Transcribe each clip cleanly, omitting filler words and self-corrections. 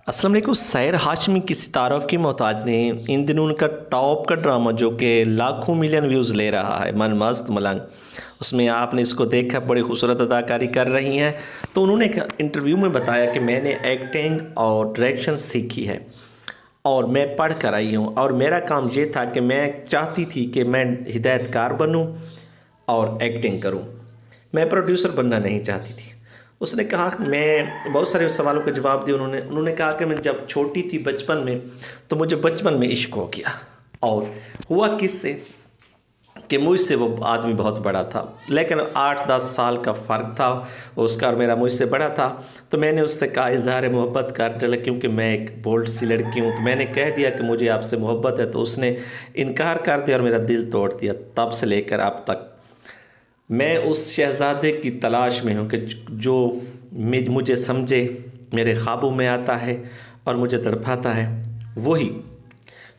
अस्सलाम वालेकुम। सैर हाशमी की तारफ़ की मोहताज ने इन दिनों उनका टॉप का ड्रामा जो कि लाखों मिलियन व्यूज़ ले रहा है, मन मस्त मलंग, उसमें आपने इसको देखा, बड़ी खूबसूरत अदाकारी कर रही हैं। तो उन्होंने एक इंटरव्यू में बताया कि मैंने एक्टिंग और डायरेक्शन सीखी है और मैं पढ़ कर आई हूँ, और मेरा काम ये था कि मैं चाहती थी कि मैं हिदायतकार बनूँ और एक्टिंग करूँ, मैं प्रोड्यूसर बनना नहीं चाहती थी। उसने कहा कि मैं बहुत सारे सवालों का जवाब दिया। उन्होंने कहा कि मैं जब छोटी थी बचपन में, तो मुझे बचपन में इश्क हो गया, और हुआ किससे कि मुझसे वो आदमी बहुत बड़ा था, लेकिन 8-10 साल का फ़र्क था उसका और मेरा मुझसे बड़ा था। तो मैंने उससे कहा इज़हार मोहब्बत कर डाला, क्योंकि मैं एक बोल्ड सी लड़की हूँ। तो मैंने कह दिया कि मुझे आपसे मोहब्बत है, तो उसने इनकार कर दिया और मेरा दिल तोड़ दिया। तब से लेकर अब तक मैं उस शहज़ादे की तलाश में हूँ कि जो मुझे समझे, मेरे ख्वाबों में आता है और मुझे तड़पाता है। वही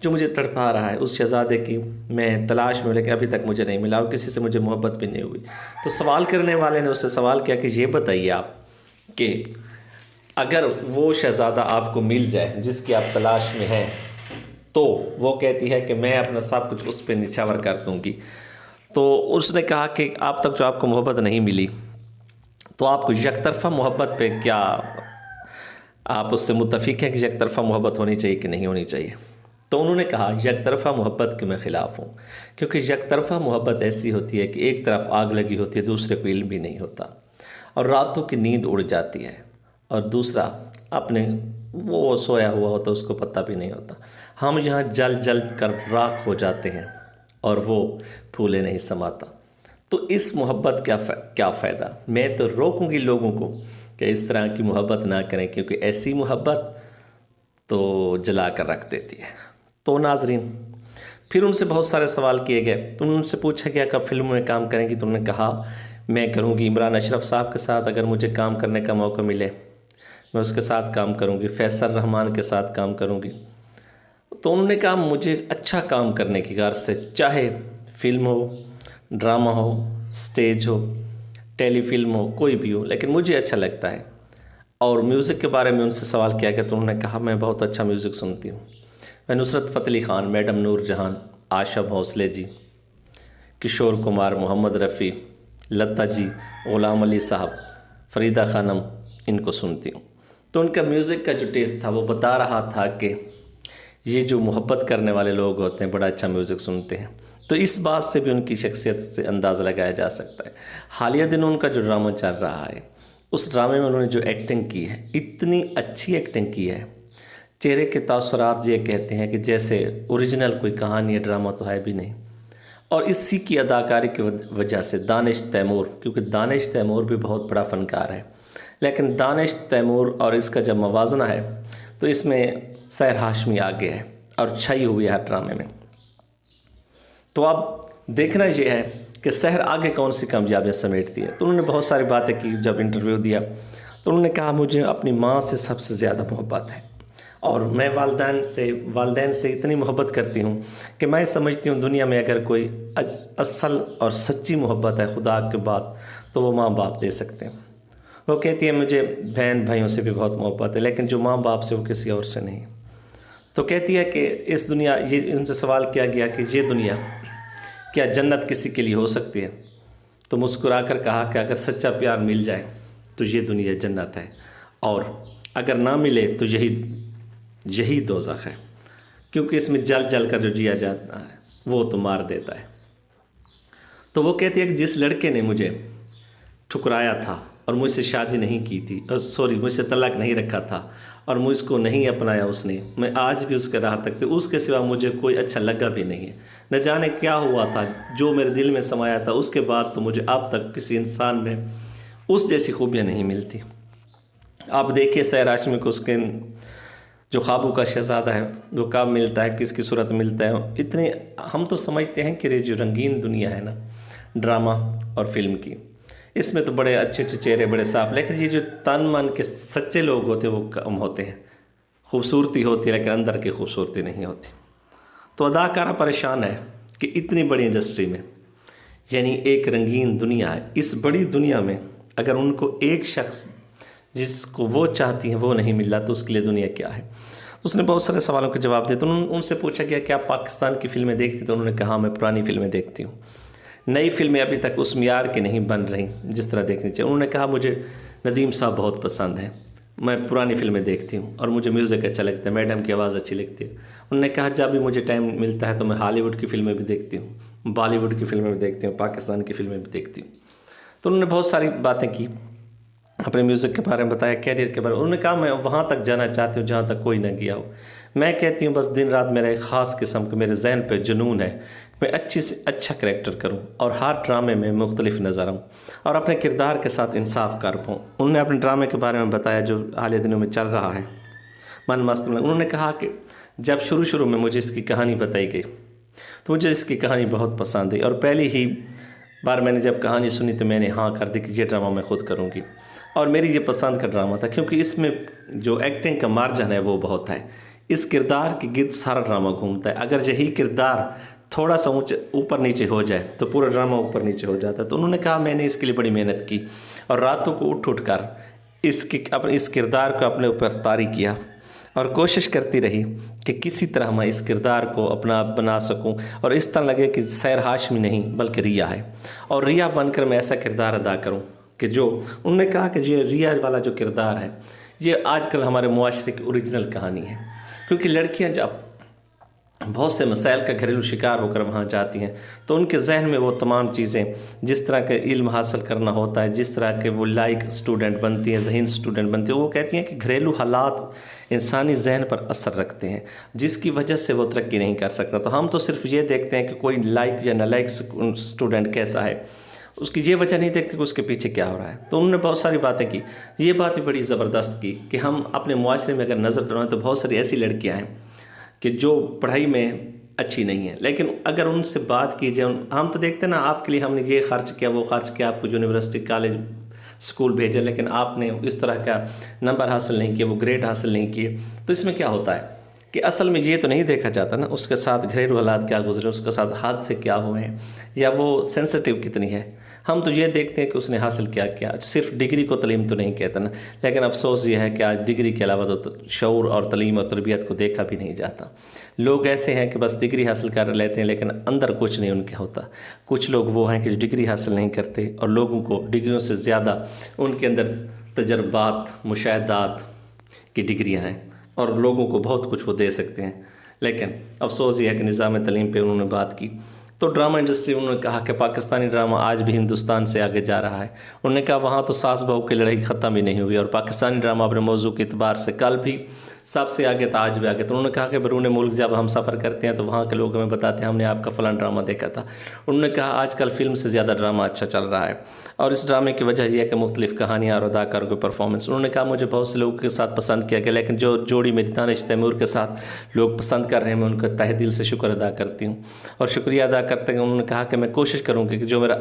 जो मुझे तड़पा रहा है, उस शहज़ादे की मैं तलाश में हूँ, लेकिन अभी तक मुझे नहीं मिला और किसी से मुझे मोहब्बत भी नहीं हुई। तो सवाल करने वाले ने उससे सवाल किया कि ये बताइए आप कि अगर वो शहज़ादा आपको मिल जाए जिसकी आप तलाश में हैं, तो वो कहती है कि मैं अपना सब कुछ उस पर निछावर कर दूँगी। तो उसने कहा कि आप तक जो आपको मोहब्बत नहीं मिली, तो आपको यकतरफ़ा मोहब्बत पे क्या आप उससे मुत्तफ़िक़ हैं कि यकतरफ़ा मोहब्बत होनी चाहिए कि नहीं होनी चाहिए? तो उन्होंने कहा यकतरफ़ा मोहब्बत के मैं ख़िलाफ़ हूँ, क्योंकि यकतरफ़ा मोहब्बत ऐसी होती है कि एक तरफ आग लगी होती है, दूसरे को इल्म भी नहीं होता, और रातों की नींद उड़ जाती है, और दूसरा अपने वो सोया हुआ होता, उसको पता भी नहीं होता। हम यहाँ जल जल कर राख हो जाते हैं और वो फूले नहीं समाता। तो इस मोहब्बत क्या फ़ायदा? मैं तो रोकूंगी लोगों को कि इस तरह की मोहब्बत ना करें, क्योंकि ऐसी मोहब्बत तो जला कर रख देती है। तो नाजरीन, फिर उनसे बहुत सारे सवाल किए गए। तो उनसे पूछा गया कब फिल्मों में काम करेंगी? तो उन्होंने कहा मैं करूँगी इमरान अशरफ साहब के साथ, अगर मुझे काम करने का मौका मिले मैं उसके साथ काम करूँगी, फैसल रहमान के साथ काम करूँगी। तो उन्होंने कहा मुझे अच्छा काम करने की गर्ज से, चाहे फिल्म हो, ड्रामा हो, स्टेज हो, टेलीफिल्म हो, कोई भी हो, लेकिन मुझे अच्छा लगता है। और म्यूज़िक के बारे में उनसे सवाल किया गया तो उन्होंने कहा मैं बहुत अच्छा म्यूज़िक सुनती हूँ। मैं नुसरत फ़तेह अली ख़ान, मैडम नूर जहान, आशा भोसले जी, किशोर कुमार, मोहम्मद रफ़ी, लता जी, ग़ुलाम अली साहब, फ़रीदा ख़ानम, इनको सुनती हूँ। तो उनका म्यूज़िक का जो टेस्ट था वो बता रहा था कि ये जो मोहब्बत करने वाले लोग होते हैं बड़ा अच्छा म्यूज़िक सुनते हैं। तो इस बात से भी उनकी शख्सियत से अंदाज़ा लगाया जा सकता है। हालिया दिनों उनका जो ड्रामा चल रहा है, उस ड्रामे में उन्होंने जो एक्टिंग की है, इतनी अच्छी एक्टिंग की है, चेहरे के तासुरात ये कहते हैं कि जैसे ओरिजिनल कोई कहानी या ड्रामा तो है भी नहीं। और इसी की अदाकारी की वजह से दानिश तैमूर, क्योंकि दानिश तैमूर भी बहुत बड़ा फ़नकार है, लेकिन दानिश तैमूर और इसका जब मवाजना है तो इसमें सैर हाशमी आगे है और छई हुई है हर ड्रामे में। तो अब देखना ये है कि सहर आगे कौन सी कामयाबियाँ समेटती है। तो उन्होंने बहुत सारी बातें की। जब इंटरव्यू दिया तो उन्होंने कहा मुझे अपनी माँ से सबसे ज़्यादा मोहब्बत है, और मैं वालिदैन से इतनी मोहब्बत करती हूँ कि मैं समझती हूँ दुनिया में अगर कोई असल और सच्ची मोहब्बत है खुदा के बाद, तो वो माँ बाप दे सकते हैं। वो कहती है मुझे बहन भाइयों से भी बहुत मोहब्बत है, लेकिन जो माँ बाप से वो किसी और से नहीं। तो कहती है कि इस दुनिया, ये इनसे सवाल किया गया कि ये दुनिया क्या जन्नत किसी के लिए हो सकती है? तो मुस्कुरा कर कहा कि अगर सच्चा प्यार मिल जाए तो ये दुनिया जन्नत है, और अगर ना मिले तो यही दोज़ख है, क्योंकि इसमें जल जल कर जो जिया जाता है वो तो मार देता है। तो वो कहती है कि जिस लड़के ने मुझे ठुकराया था और मुझसे शादी नहीं की थी, मुझसे तलाक नहीं रखा था और मुझको नहीं अपनाया उसने, मैं आज भी उसके राह तक, उसके सिवा मुझे कोई अच्छा लगा भी नहीं है। न जाने क्या हुआ था जो मेरे दिल में समाया था, उसके बाद तो मुझे अब तक किसी इंसान में उस जैसी खूबियाँ नहीं मिलती। आप देखिए सैर हाशमी को उसके जो ख्वाबों का शहज़ादा है वो कब मिलता है, किसकी सूरत मिलता है। इतने हम तो समझते हैं कि ये जो रंगीन दुनिया है ना ड्रामा और फिल्म की, इसमें तो बड़े अच्छे अच्छे चेहरे, बड़े साफ, लेकिन ये जो तन मन के सच्चे लोग होते हैं वो कम होते हैं। खूबसूरती होती है लेकिन अंदर की खूबसूरती नहीं होती। तो अदाकारा परेशान है कि इतनी बड़ी इंडस्ट्री में, यानी एक रंगीन दुनिया है, इस बड़ी दुनिया में अगर उनको एक शख्स جس کو وہ چاہتی ہیں وہ نہیں مل رہا، تو اس کے لیے دنیا کیا ہے؟ اس نے بہت سارے سوالوں کے جواب دیے. تو ان سے پوچھا گیا کہ آپ پاکستان کی فلمیں دیکھتی؟ تو انہوں نے کہا میں پرانی فلمیں دیکھتی ہوں، نئی فلمیں ابھی تک اس معیار کی نہیں بن رہی جس طرح دیکھنی چاہیے. انہوں نے کہا مجھے ندیم صاحب بہت پسند ہیں، میں پرانی فلمیں دیکھتی ہوں اور مجھے میوزک اچھا لگتا ہے، میڈم کی آواز اچھی لگتی ہے. انہوں نے کہا جب بھی مجھے ٹائم ملتا ہے تو میں ہالی ووڈ کی فلمیں بھی دیکھتی ہوں، بالی ووڈ کی فلمیں بھی دیکھتی ہوں، پاکستان کی فلمیں بھی دیکھتی ہوں. تو انہوں نے بہت ساری باتیں کی، اپنے میوزک کے بارے میں بتایا، کیریئر کے بارے میں. انہوں نے کہا میں وہاں تک جانا چاہتی ہوں جہاں تک کوئی نہ گیا ہو. میں کہتی ہوں بس دن رات میرا ایک خاص قسم کا میرے ذہن پہ جنون ہے، میں اچھی سے اچھا کریکٹر کروں اور ہر ڈرامے میں مختلف نظر آؤں اور اپنے کردار کے ساتھ انصاف کر پاؤں. انہوں نے اپنے ڈرامے کے بارے میں بتایا جو حالیہ دنوں میں چل رہا ہے، من مست میں. انہوں نے کہا کہ جب شروع میں مجھے اس کی کہانی بتائی گئی تو مجھے اس کی کہانی بہت پسند آئی، اور پہلی ہی بار میں نے جب کہانی سنی تو میں نے ہاں کر دی کہ یہ ڈرامہ میں خود کروں گی. اور میری یہ پسند کا ڈرامہ تھا کیونکہ اس میں جو ایکٹنگ کا مارجن ہے وہ بہت ہے. اس کردار کے گرد سارا ڈرامہ گھومتا ہے. اگر یہی کردار تھوڑا سا اوپر نیچے ہو جائے تو پورا ڈرامہ اوپر نیچے ہو جاتا ہے. تو انہوں نے کہا میں نے اس کے لیے بڑی محنت کی اور راتوں کو اٹھ کر اس کردار کو اپنے اوپر طاری کیا اور کوشش کرتی رہی کہ کسی طرح میں اس کردار کو اپنا بنا سکوں اور اس طرح لگے کہ سیر ہاشمی نہیں بلکہ ریا ہے، اور ریا بن کر میں ایسا کردار ادا کروں کہ جو انہوں نے کہا کہ یہ ریا والا جو کردار ہے یہ آج کل ہمارے معاشرے کی اوریجنل کہانی ہے. کیونکہ لڑکیاں جب بہت سے مسائل کا گھریلو شکار ہو کر وہاں جاتی ہیں تو ان کے ذہن میں وہ تمام چیزیں، جس طرح کے علم حاصل کرنا ہوتا ہے، جس طرح کے وہ لائق اسٹوڈنٹ بنتی ہیں، ذہین اسٹوڈنٹ بنتی ہیں، وہ کہتی ہیں کہ گھریلو حالات انسانی ذہن پر اثر رکھتے ہیں جس کی وجہ سے وہ ترقی نہیں کر سکتا. تو ہم تو صرف یہ دیکھتے ہیں کہ کوئی لائق یا نالائق اسٹوڈنٹ کیسا ہے، اس کی یہ وجہ نہیں دیکھتے کہ اس کے پیچھے کیا ہو رہا ہے. تو انہوں نے بہت ساری باتیں کی. یہ بات بھی بڑی زبردست کی کہ ہم اپنے معاشرے میں اگر نظر ڈالیں تو بہت ساری ایسی لڑکیاں ہیں کہ جو پڑھائی میں اچھی نہیں ہیں، لیکن اگر ان سے بات کی جائے، ہم تو دیکھتے ہیں نا آپ کے لیے ہم نے یہ خرچ کیا وہ خرچ کیا، آپ کو یونیورسٹی کالج اسکول بھیجا لیکن آپ نے اس طرح کا نمبر حاصل نہیں کیے، وہ گریڈ حاصل نہیں کیے. تو اس میں کیا ہوتا ہے کہ اصل میں یہ تو نہیں دیکھا جاتا نا اس کے ساتھ گھریلو حالات کیا گزرے، اس کے ساتھ حادثے کیا ہوئے ہیں یا وہ سینسٹیو کتنی ہے. ہم تو یہ دیکھتے ہیں کہ اس نے حاصل کیا کیا. صرف ڈگری کو تعلیم تو نہیں کہتا نا، لیکن افسوس یہ ہے کہ آج ڈگری کے علاوہ تو شعور اور تعلیم اور تربیت کو دیکھا بھی نہیں جاتا. لوگ ایسے ہیں کہ بس ڈگری حاصل کر لیتے ہیں لیکن اندر کچھ نہیں ان کے ہوتا. کچھ لوگ وہ ہیں کہ جو ڈگری حاصل نہیں کرتے اور لوگوں کو ڈگریوں سے زیادہ ان کے اندر تجربات، مشاہدات کی ڈگریاں ہیں اور لوگوں کو بہت کچھ وہ دے سکتے ہیں. لیکن افسوس یہ ہے کہ نظام تعلیم پہ انہوں نے بات کی. تو ڈرامہ انڈسٹری انہوں نے کہا کہ پاکستانی ڈرامہ آج بھی ہندوستان سے آگے جا رہا ہے. انہوں نے کہا وہاں تو ساس بہو کی لڑائی ختم ہی نہیں ہوئی اور پاکستانی ڈرامہ اپنے موضوع کے اعتبار سے کل بھی سب سے آگے تھا، آج بھی آگے. تو انہوں نے کہا کہ بیرون ملک جب ہم سفر کرتے ہیں تو وہاں کے لوگ ہمیں بتاتے ہیں ہم نے آپ کا فلاں ڈرامہ دیکھا تھا. انہوں نے کہا آج کل فلم سے زیادہ ڈرامہ اچھا چل رہا ہے اور اس ڈرامے کی وجہ یہ ہے کہ مختلف کہانیاں اور اداکاروں کی پرفارمنس. انہوں نے کہا مجھے بہت سے لوگوں کے ساتھ پسند کیا گیا لیکن جو جوڑی میری دانش تیمور کے ساتھ لوگ پسند کر رہے ہیں میں ان کا تہ دل سے شکر ادا کرتی ہوں اور شکریہ ادا کرتے ہیں. انہوں نے کہا کہ میں کوشش کروں گی کہ جو میرا